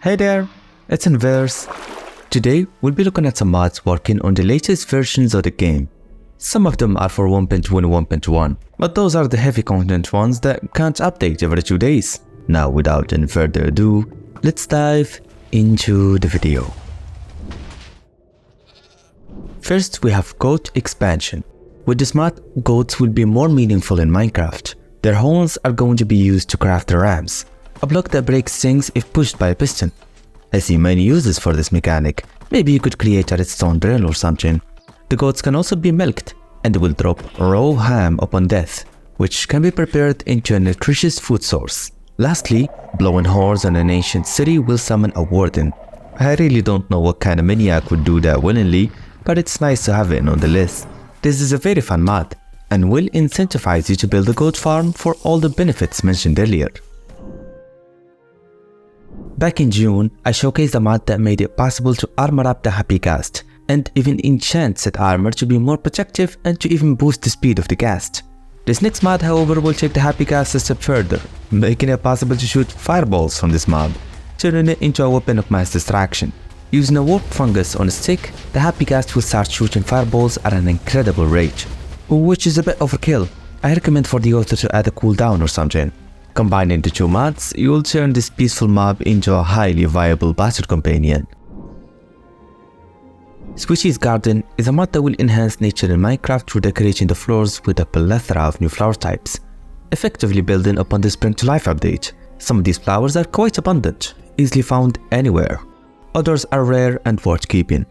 Hey there, it's Enderverse. Today we'll be looking at some mods working on the latest versions of the game. Some of them are for 1.1 and 1.1, but those are the heavy content ones that can't update every 2 days. Now without any further ado, let's dive into the video. First we have Goat Expansion. With this mod, goats will be more meaningful in Minecraft. Their horns are going to be used to craft the rams, a block that breaks things if pushed by a piston. I see many uses for this mechanic. Maybe you could create a redstone drill or something. The goats can also be milked, and they will drop raw ham upon death, which can be prepared into a nutritious food source. Lastly, blowing horns on an ancient city will summon a warden. I really don't know what kind of maniac would do that willingly, but it's nice to have it on the list. This is a very fun mod, and will incentivize you to build a goat farm for all the benefits mentioned earlier. Back in June, I showcased a mod that made it possible to armor up the Happy Ghast, and even enchant said armor to be more protective and to even boost the speed of the Ghast. This next mod, however, will take the Happy Ghast a step further, making it possible to shoot fireballs from this mob, turning it into a weapon of mass distraction. Using a warp fungus on a stick, the Happy Ghast will start shooting fireballs at an incredible rate, which is a bit overkill. I recommend for the author to add a cooldown or something. Combining the two mods, you will turn this peaceful mob into a highly viable battle companion. Sweety's Garden is a mod that will enhance nature in Minecraft through decorating the floors with a plethora of new flower types, effectively building upon the Spring to Life update. Some of these flowers are quite abundant, easily found anywhere. Others are rare and worth keeping.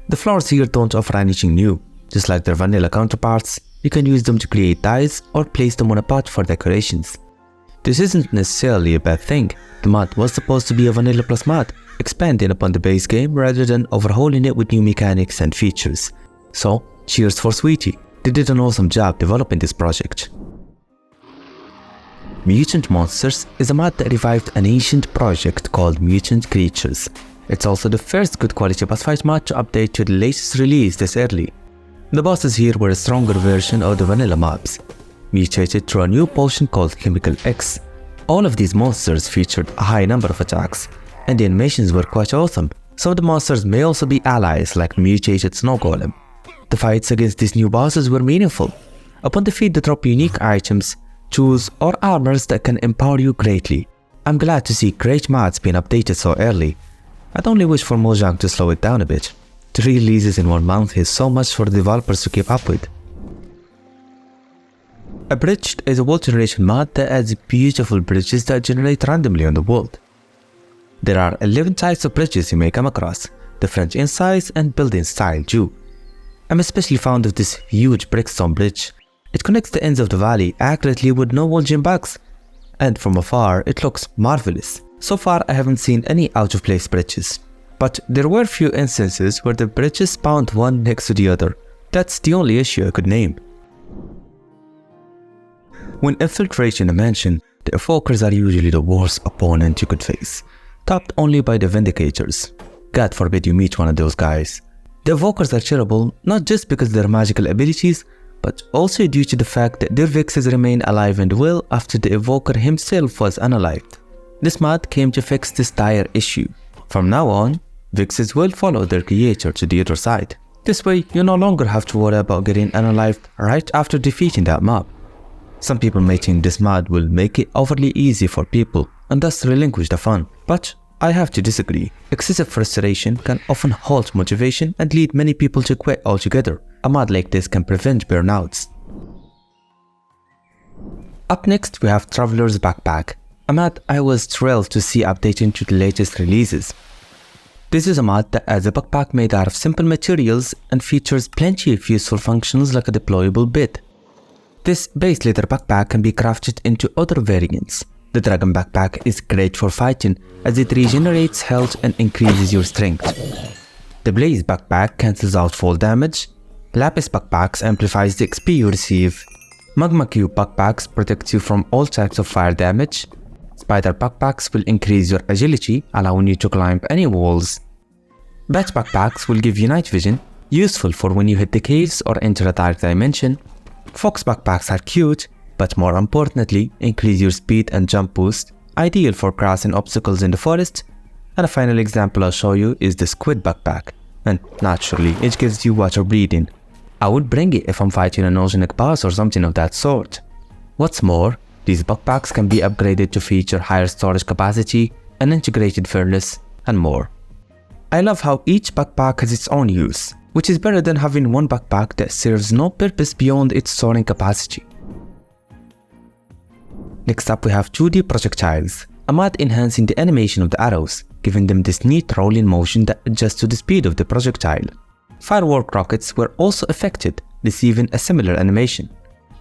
The flowers here don't offer anything new. Just like their vanilla counterparts, you can use them to create dyes or place them on a pot for decorations. This isn't necessarily a bad thing. The mod was supposed to be a VanillaPLUS mod, expanding upon the base game rather than overhauling it with new mechanics and features. So, cheers for Sweety. They did an awesome job developing this project. Mutant Monsters is a mod that revived an ancient project called Mutant Creatures. It's also the first good quality boss fight mod to update to the latest release this early. The bosses here were a stronger version of the vanilla mobs, mutated through a new potion called Chemical X. All of these monsters featured a high number of attacks, and the animations were quite awesome. Some of the monsters may also be allies like mutated Snow Golem. The fights against these new bosses were meaningful. Upon defeat they drop unique items, tools or armors that can empower you greatly. I'm glad to see great mods being updated so early. I'd only wish for Mojang to slow it down a bit. 3 releases in 1 month is so much for the developers to keep up with. Abridged is a world generation mod that adds beautiful bridges that generate randomly on the world. There are 11 types of bridges you may come across, different in size and building style too. I'm especially fond of this huge brickstone bridge. It connects the ends of the valley accurately with no walls bugs, and from afar it looks marvelous. So far I haven't seen any out of place bridges, but there were few instances where the bridges spawned one next to the other. That's the only issue I could name. When infiltrating a mansion, the evokers are usually the worst opponent you could face, topped only by the Vindicators. God forbid you meet one of those guys. The evokers are terrible not just because of their magical abilities, but also due to the fact that their Vexxed remain alive and well after the evoker himself was unalived. This mod came to fix this dire issue. From now on, Vexxed will follow their creator to the other side. This way, you no longer have to worry about getting unalived right after defeating that mob. Some people may think this mod will make it overly easy for people and thus relinquish the fun, but I have to disagree. Excessive frustration can often halt motivation and lead many people to quit altogether. A mod like this can prevent burnouts. Up next we have Traveler's Backpack, a mod I was thrilled to see updating to the latest releases. This is a mod that adds a backpack made out of simple materials and features plenty of useful functions like a deployable bed. This base leather backpack can be crafted into other variants. The Dragon Backpack is great for fighting as it regenerates health and increases your strength. The Blaze Backpack cancels out fall damage. Lapis Backpacks amplifies the XP you receive. Magma Cube Backpacks protects you from all types of fire damage. Spider Backpacks will increase your agility, allowing you to climb any walls. Bat Backpacks will give you night vision, useful for when you hit the caves or enter a dark dimension. Fox Backpacks are cute, but more importantly, increase your speed and jump boost, ideal for crossing obstacles in the forest. And a final example I'll show you is the squid backpack. And naturally, it gives you water breathing. I would bring it if I'm fighting an oceanic boss or something of that sort. What's more, these backpacks can be upgraded to feature higher storage capacity, an integrated furnace, and more. I love how each backpack has its own use, which is better than having one backpack that serves no purpose beyond its storing capacity. Next up we have 2D Projectiles, a mod enhancing the animation of the arrows, giving them this neat rolling motion that adjusts to the speed of the projectile. Firework rockets were also affected, receiving a similar animation.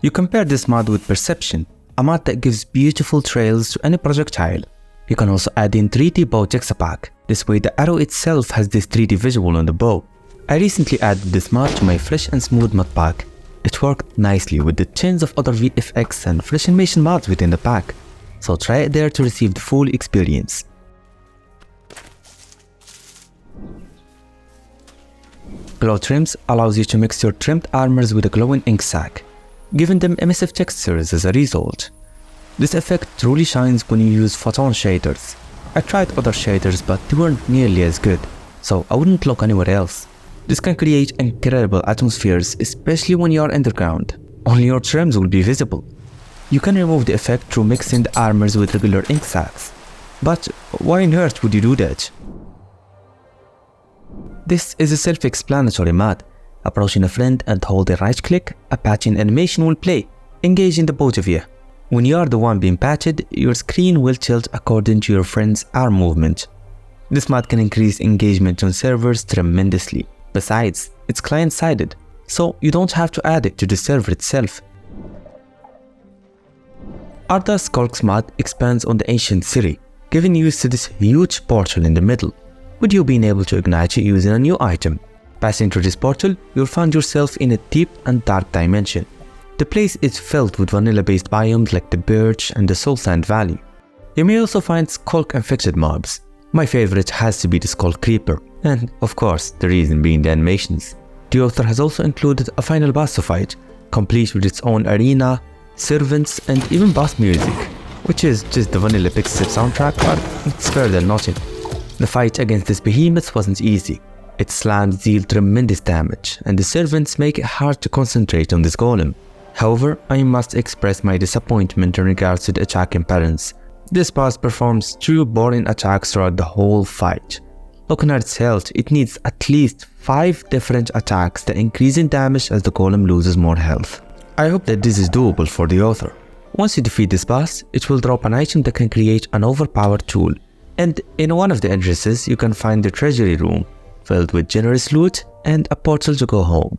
You compare this mod with Perception, a mod that gives beautiful trails to any projectile. You can also add in 3D bow texture pack. This way the arrow itself has this 3D visual on the bow. I recently added this mod to my Fresh and Smooth mod pack. It worked nicely with the tons of other VFX and Fresh animation mods within the pack, so try it there to receive the full experience. Glow Trims allows you to mix your trimmed armors with a glowing ink sac, giving them emissive textures as a result. This effect truly shines when you use photon shaders. I tried other shaders but they weren't nearly as good, so I wouldn't look anywhere else. This can create incredible atmospheres, especially when you are underground. Only your trims will be visible. You can remove the effect through mixing the armors with regular ink sacs. But why on earth would you do that? This is a self-explanatory mod. Approaching a friend and holding right click, a patching animation will play, engaging the both of you. When you are the one being patched, your screen will tilt according to your friend's arm movement. This mod can increase engagement on servers tremendously. Besides, it's client-sided, so you don't have to add it to the server itself. Arda Sculks mod expands on the ancient city, giving use to this huge portal in the middle, with you being able to ignite it using a new item. Passing through this portal, you'll find yourself in a deep and dark dimension. The place is filled with vanilla-based biomes like the Birch and the Soul Sand Valley. You may also find Sculk infected mobs. My favorite has to be the Skull Creeper, and of course, the reason being the animations. The author has also included a final boss to fight, complete with its own arena, servants, and even boss music, which is just the vanilla Vexxed soundtrack, but it's better than nothing. The fight against this behemoth wasn't easy. Its slams deal tremendous damage, and the servants make it hard to concentrate on this golem. However, I must express my disappointment in regards to the attacking patterns. This boss performs two boring attacks throughout the whole fight. Looking at its health, it needs at least 5 different attacks that increase in damage as the golem loses more health. I hope that this is doable for the author. Once you defeat this boss, it will drop an item that can create an overpowered tool. And in one of the entrances, you can find the treasury room, filled with generous loot and a portal to go home.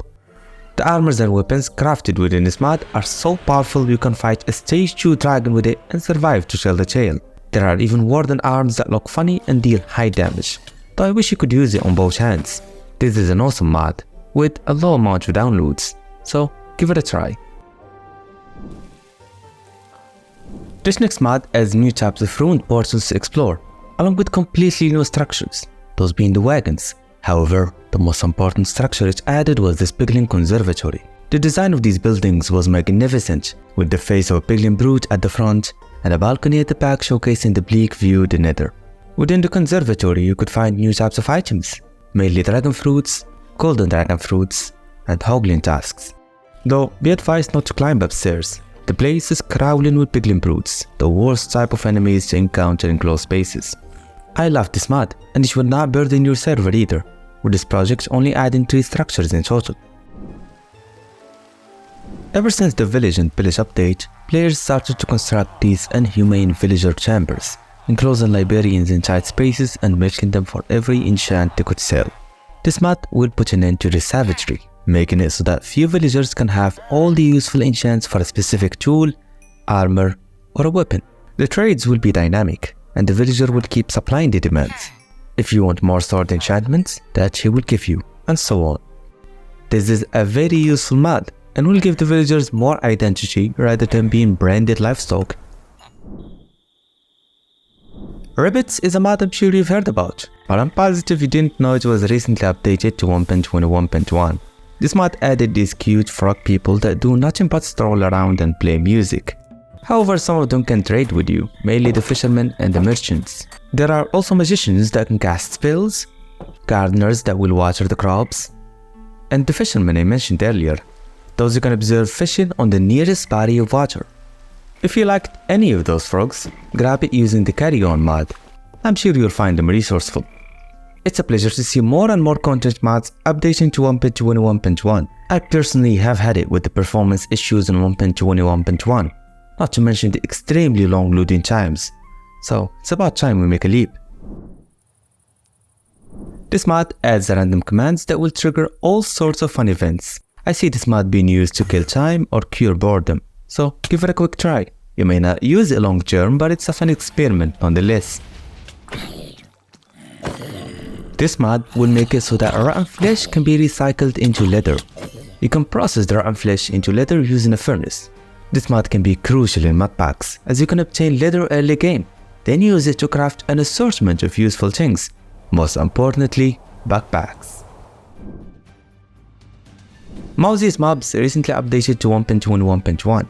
The armors and weapons crafted within this mod are so powerful you can fight a stage 2 dragon with it and survive to tell the tale. There are even warden arms that look funny and deal high damage, though I wish you could use it on both hands. This is an awesome mod, with a low amount of downloads, so give it a try. This next mod adds new types of ruined portals to explore, along with completely new structures, those being the wagons. However, the most important structure it added was this Piglin Conservatory. The design of these buildings was magnificent, with the face of a Piglin brute at the front and a balcony at the back showcasing the bleak view of the nether. Within the conservatory you could find new types of items, mainly dragon fruits, golden dragon fruits, and hoglin tusks. Though be advised not to climb upstairs. The place is crawling with Piglin brutes, the worst type of enemies to encounter in closed spaces. I love this mod, and it will not burden your server either, with this project only adding 3 structures in total. Ever since the Village and Pillage update, players started to construct these inhumane villager chambers, enclosing librarians in tight spaces and milking them for every enchant they could sell. This mod will put an end to this savagery, making it so that few villagers can have all the useful enchants for a specific tool, armor, or a weapon. The trades will be dynamic, and the villager will keep supplying the demands. If you want more sword enchantments, that he will give you, and so on. This is a very useful mod, and will give the villagers more identity rather than being branded livestock. Ribbits is a mod I'm sure you've heard about, but I'm positive you didn't know it was recently updated to 1.21.1. This mod added these cute frog people that do nothing but stroll around and play music. However, some of them can trade with you, mainly the fishermen and the merchants. There are also magicians that can cast spells, gardeners that will water the crops, and the fishermen I mentioned earlier. Those who can observe fishing on the nearest body of water. If you liked any of those frogs, grab it using the carry-on mod. I'm sure you'll find them resourceful. It's a pleasure to see more and more content mods updating to 1.21.1. I personally have had it with the performance issues in 1.21.1, not to mention the extremely long loading times, so it's about time we make a leap. This mod adds random commands that will trigger all sorts of fun events. I see this mod being used to kill time or cure boredom, so give it a quick try. You may not use it long term, but it's a fun experiment nonetheless. This mod will make it so that rotten flesh can be recycled into leather. You can process the rotten flesh into leather using a furnace. This mod can be crucial in modpacks, as you can obtain leather early game, then use it to craft an assortment of useful things, most importantly, backpacks. Mowzie's mobs recently updated to 1.21.1.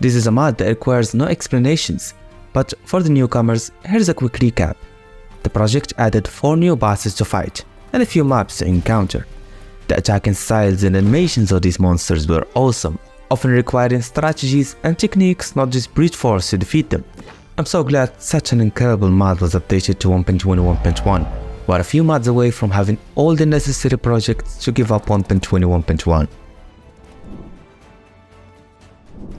This is a mod that requires no explanations, but for the newcomers, here's a quick recap. The project added 4 new bosses to fight, and a few mobs to encounter. The attacking styles and animations of these monsters were awesome, often requiring strategies and techniques, not just brute force to defeat them. I'm so glad such an incredible mod was updated to 1.21.1. We're a few mods away from having all the necessary projects to give up 1.21.1.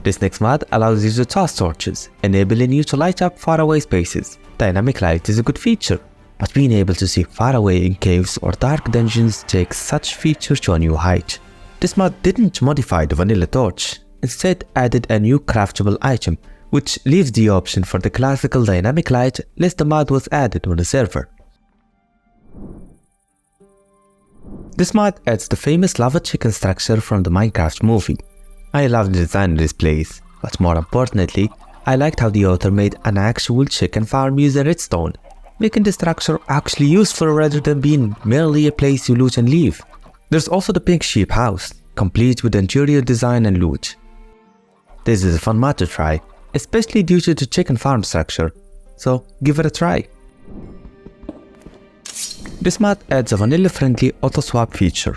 This next mod allows you to toss torches, enabling you to light up faraway spaces. Dynamic light is a good feature, but being able to see far away in caves or dark dungeons takes such feature to a new height. This mod didn't modify the vanilla torch, instead added a new craftable item, which leaves the option for the classical dynamic light unless the mod was added on the server. This mod adds the famous lava chicken structure from the Minecraft movie. I love the design of this place, but more importantly, I liked how the author made an actual chicken farm using redstone, making the structure actually useful rather than being merely a place you loot and leave. There's also the pink sheep house, complete with interior design and loot. This is a fun mod to try, especially due to the chicken farm structure, so give it a try. This mod adds a vanilla-friendly auto-swap feature.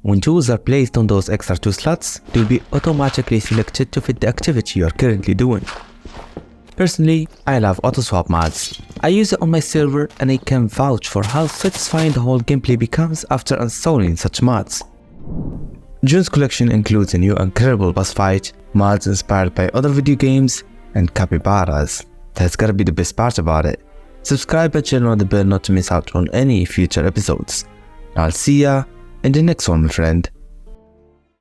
When tools are placed on those extra 2 slots, they'll be automatically selected to fit the activity you're currently doing. Personally, I love auto-swap mods. I use it on my server and I can vouch for how satisfying the whole gameplay becomes after installing such mods. June's collection includes a new incredible boss fight, mods inspired by other video games, and Capybaras. That's gotta be the best part about it. Subscribe and turn on the bell not to miss out on any future episodes. I'll see ya in the next one, my friend.